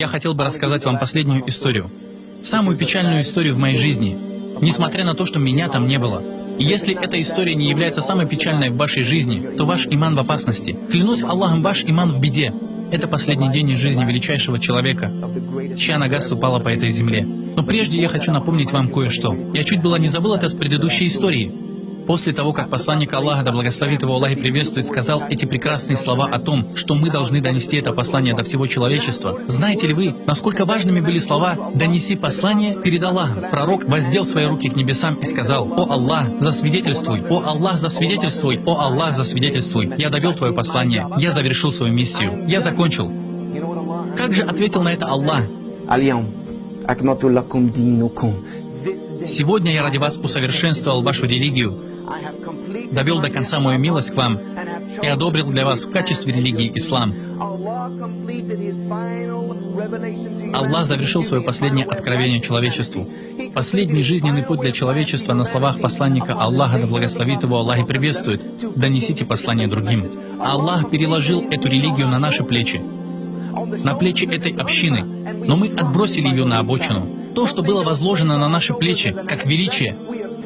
Я хотел бы рассказать вам последнюю историю. Самую печальную историю в моей жизни. Несмотря на то, что меня там не было. И если эта история не является самой печальной в вашей жизни, то ваш иман в опасности. Клянусь Аллахом, ваш иман в беде. Это последний день из жизни величайшего человека, чья нога ступала по этой земле. Но прежде я хочу напомнить вам кое-что. Я чуть было не забыл это с предыдущей истории. После того, как посланник Аллаха, да благословит его Аллах и приветствует, сказал эти прекрасные слова о том, что мы должны донести это послание до всего человечества, знаете ли вы, насколько важными были слова «донеси послание перед Аллахом»? Пророк воздел свои руки к небесам и сказал: «О Аллах, засвидетельствуй! О Аллах, засвидетельствуй! О Аллах, засвидетельствуй! Я довел твое послание, я завершил свою миссию, я закончил». Как же ответил на это Аллах? «Сегодня я ради вас усовершенствовал вашу религию, довел до конца мою милость к вам и одобрил для вас в качестве религии ислам». Аллах завершил свое последнее откровение человечеству. Последний жизненный путь для человечества на словах посланника Аллаха, да благословит его Аллах и приветствует: «Донесите послание другим». Аллах переложил эту религию на наши плечи, на плечи этой общины, но мы отбросили ее на обочину. То, что было возложено на наши плечи, как величие,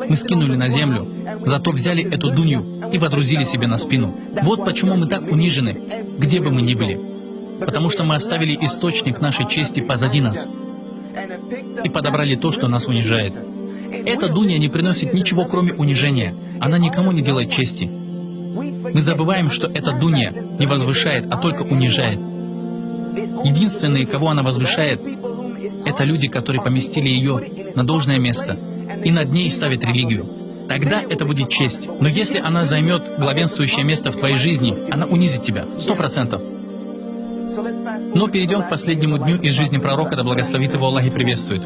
мы скинули на землю, зато взяли эту дунью и водрузили себе на спину. Вот почему мы так унижены, где бы мы ни были. Потому что мы оставили источник нашей чести позади нас и подобрали то, что нас унижает. Эта дунья не приносит ничего, кроме унижения. Она никому не делает чести. Мы забываем, что эта дунья не возвышает, а только унижает. Единственные, кого она возвышает, это люди, которые поместили ее на должное место и над ней ставят религию. Тогда это будет честь. Но если она займет главенствующее место в твоей жизни, она унизит тебя 100%. Но перейдем к последнему дню из жизни пророка, да благословит его Аллах и приветствует.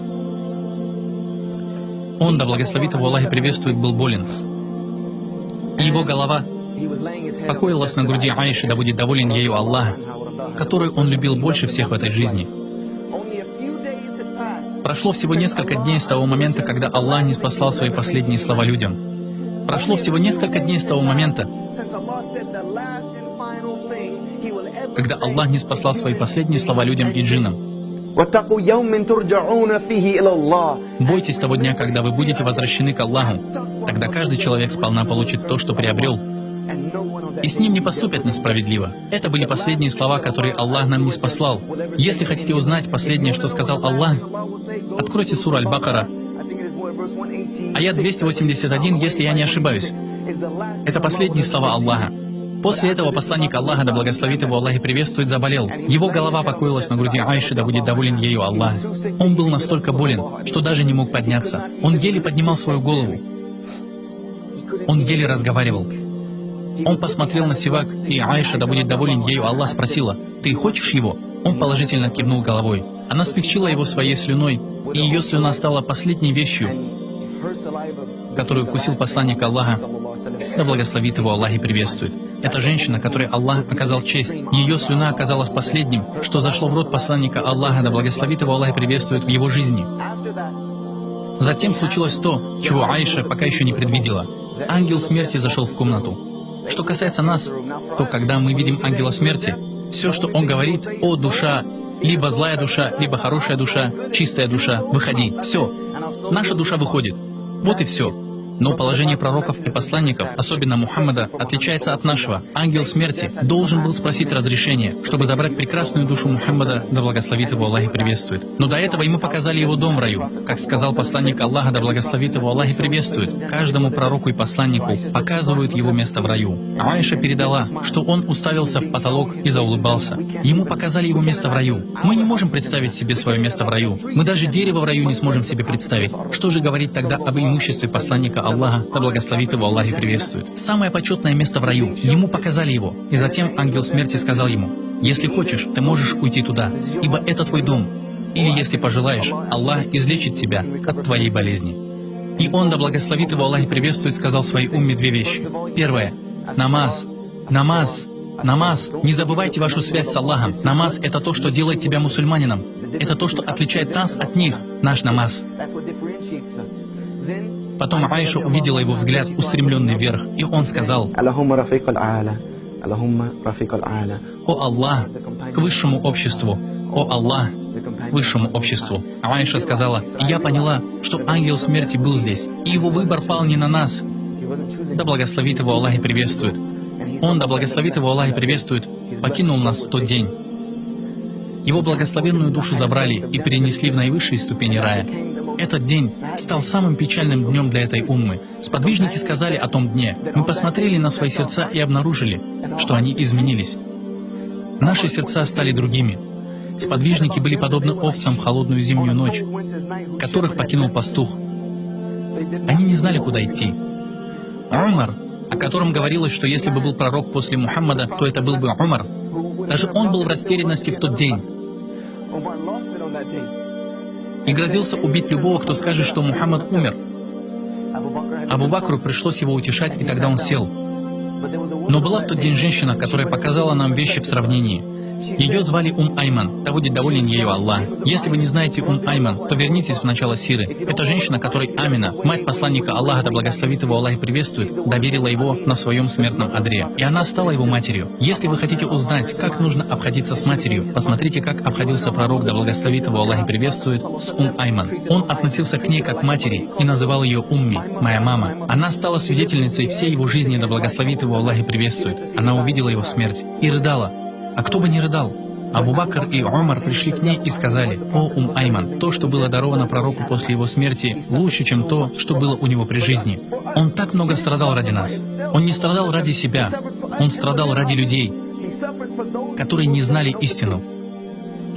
Он, да благословит его Аллах и приветствует, был болен. И его голова покоилась на груди Аиши, да будет доволен ею Аллах, которую он любил больше всех в этой жизни. Прошло всего несколько дней с того момента, когда Аллах не спаслал свои последние слова людям. Прошло всего несколько дней с того момента, когда Аллах не спаслал свои последние слова людям и джиннам. Бойтесь того дня, когда вы будете возвращены к Аллаху. Тогда каждый человек сполна получит то, что приобрел, и с ним не поступят несправедливо. Это были последние слова, которые Аллах нам не спаслал. Если хотите узнать последнее, что сказал Аллах, откройте суру Аль-Бакара, аят 281, если я не ошибаюсь. Это последние слова Аллаха. После этого посланник Аллаха, да благословит его Аллах и приветствует, заболел. Его голова покоилась на груди Аиши, да будет доволен ею Аллах. Он был настолько болен, что даже не мог подняться. Он еле поднимал свою голову. Он еле разговаривал. Он посмотрел на Сивак, и Аиша, да будет доволен ею Аллах, спросила: «Ты хочешь его?» Он положительно кивнул головой. Она смягчила его своей слюной, и ее слюна стала последней вещью, которую вкусил посланник Аллаха, да благословит его Аллах и приветствует. Это женщина, которой Аллах оказал честь. Ее слюна оказалась последним, что зашло в рот посланника Аллаха, да благословит его Аллах и приветствует, в его жизни. Затем случилось то, чего Аиша пока еще не предвидела. Ангел смерти зашел в комнату. Что касается нас, то когда мы видим ангела смерти, все, что он говорит: «О, душа, либо злая душа, либо хорошая душа, чистая душа, выходи». Все. Наша душа выходит. Вот и все. Но положение пророков и посланников, особенно Мухаммада, отличается от нашего. Ангел смерти должен был спросить разрешения, чтобы забрать прекрасную душу Мухаммада, да благословит его Аллах и приветствует. Но до этого ему показали его дом в раю. Как сказал посланник Аллаха, да благословит его Аллах и приветствует, каждому пророку и посланнику показывают его место в раю. Аиша передала, что он уставился в потолок и заулыбался. Ему показали его место в раю. Мы не можем представить себе свое место в раю. Мы даже дерево в раю не сможем себе представить. Что же говорить тогда об имуществе посланника Аллаха, да благословит его Аллах и приветствует? Самое почетное место в раю. Ему показали его. И затем ангел смерти сказал ему: «Если хочешь, ты можешь уйти туда, ибо это твой дом. Или, если пожелаешь, Аллах излечит тебя от твоей болезни». И он, да благословит его Аллах и приветствует, сказал своей умме две вещи. Первое. Намаз. Намаз. Намаз. Не забывайте вашу связь с Аллахом. Намаз — это то, что делает тебя мусульманином. Это то, что отличает нас от них. Наш намаз. Потом Аиша увидела его взгляд, устремленный вверх, и он сказал: «О Аллах, к высшему обществу! О Аллах, высшему обществу. Аиша сказала: «Я поняла, что ангел смерти был здесь, и его выбор пал не на нас». Да благословит его Аллах и приветствует. Он, да благословит его Аллах и приветствует, покинул нас в тот день. Его благословенную душу забрали и перенесли в наивысшие ступени рая. Этот день стал самым печальным днем для этой уммы. Сподвижники сказали о том дне: «Мы посмотрели на свои сердца и обнаружили, что они изменились. Наши сердца стали другими». Сподвижники были подобны овцам в холодную зимнюю ночь, которых покинул пастух. Они не знали, куда идти. Умар, о котором говорилось, что если бы был пророк после Мухаммада, то это был бы Умар, даже он был в растерянности в тот день и грозился убить любого, кто скажет, что Мухаммад умер. Абу Бакру пришлось его утешать, и тогда он сел. Но была в тот день женщина, которая показала нам вещи в сравнении. Ее звали Айман, да будет доволен ею Аллах. Если вы не знаете Айман, то вернитесь в начало сиры. Это женщина, которой Амина, мать посланника Аллаха, да благословит его Аллах и приветствует, доверила его на своем смертном одре. И она стала его матерью. Если вы хотите узнать, как нужно обходиться с матерью, посмотрите, как обходился пророк, да благословит его Аллах и приветствует, с Айман. Он относился к ней как к матери и называл ее Умми, моя мама. Она стала свидетельницей всей его жизни, да благословит его Аллах и приветствует. Она увидела его смерть и рыдала. А кто бы не рыдал? Абу Бакр и Умар пришли к ней и сказали: «О, Айман, то, что было даровано пророку после его смерти, лучше, чем то, что было у него при жизни. Он так много страдал ради нас. Он не страдал ради себя, он страдал ради людей, которые не знали истину».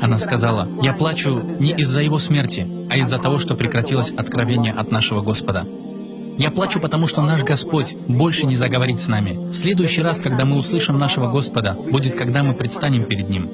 Она сказала: «Я плачу не из-за его смерти, а из-за того, что прекратилось откровение от нашего Господа. Я плачу, потому что наш Господь больше не заговорит с нами. В следующий раз, когда мы услышим нашего Господа, будет, когда мы предстанем перед Ним».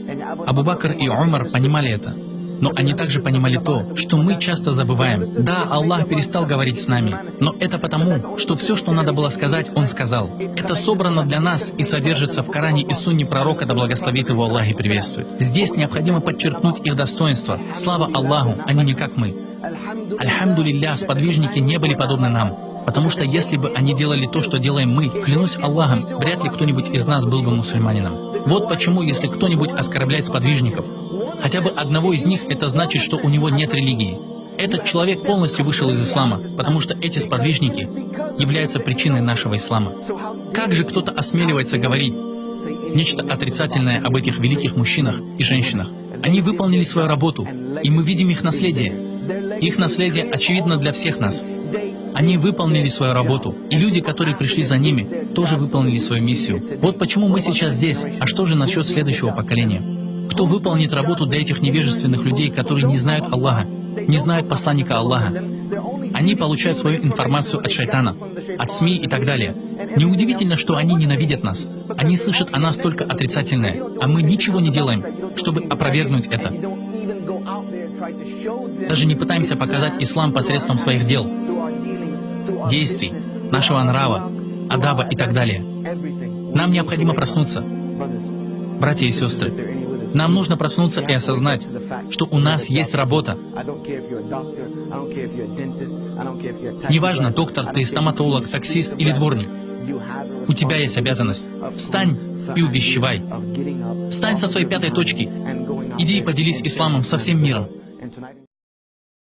Абу Бакр и Умар понимали это. Но они также понимали то, что мы часто забываем. Да, Аллах перестал говорить с нами, но это потому, что все, что надо было сказать, Он сказал. Это собрано для нас и содержится в Коране и Сунне пророка, да благословит его Аллах и приветствует. Здесь необходимо подчеркнуть их достоинство. Слава Аллаху, они не как мы. Альхамдулилля, сподвижники не были подобны нам, потому что если бы они делали то, что делаем мы, клянусь Аллахом, вряд ли кто-нибудь из нас был бы мусульманином. Вот почему, если кто-нибудь оскорбляет сподвижников, хотя бы одного из них, это значит, что у него нет религии. Этот человек полностью вышел из ислама, потому что эти сподвижники являются причиной нашего ислама. Как же кто-то осмеливается говорить нечто отрицательное об этих великих мужчинах и женщинах? Они выполнили свою работу, и мы видим их наследие. Их наследие очевидно для всех нас. Они выполнили свою работу, и люди, которые пришли за ними, тоже выполнили свою миссию. Вот почему мы сейчас здесь. А что же насчет следующего поколения? Кто выполнит работу для этих невежественных людей, которые не знают Аллаха, не знают посланника Аллаха? Они получают свою информацию от шайтана, от СМИ и так далее. Неудивительно, что они ненавидят нас. Они слышат о нас только отрицательное, а мы ничего не делаем, чтобы опровергнуть это. Даже не пытаемся показать ислам посредством своих дел, действий, нашего нрава, адаба и так далее. Нам необходимо проснуться, братья и сестры. Нам нужно проснуться и осознать, что у нас есть работа. Неважно, доктор ты, стоматолог, таксист или дворник. У тебя есть обязанность. Встань и увещевай. Встань со своей пятой точки. Иди и поделись исламом со всем миром.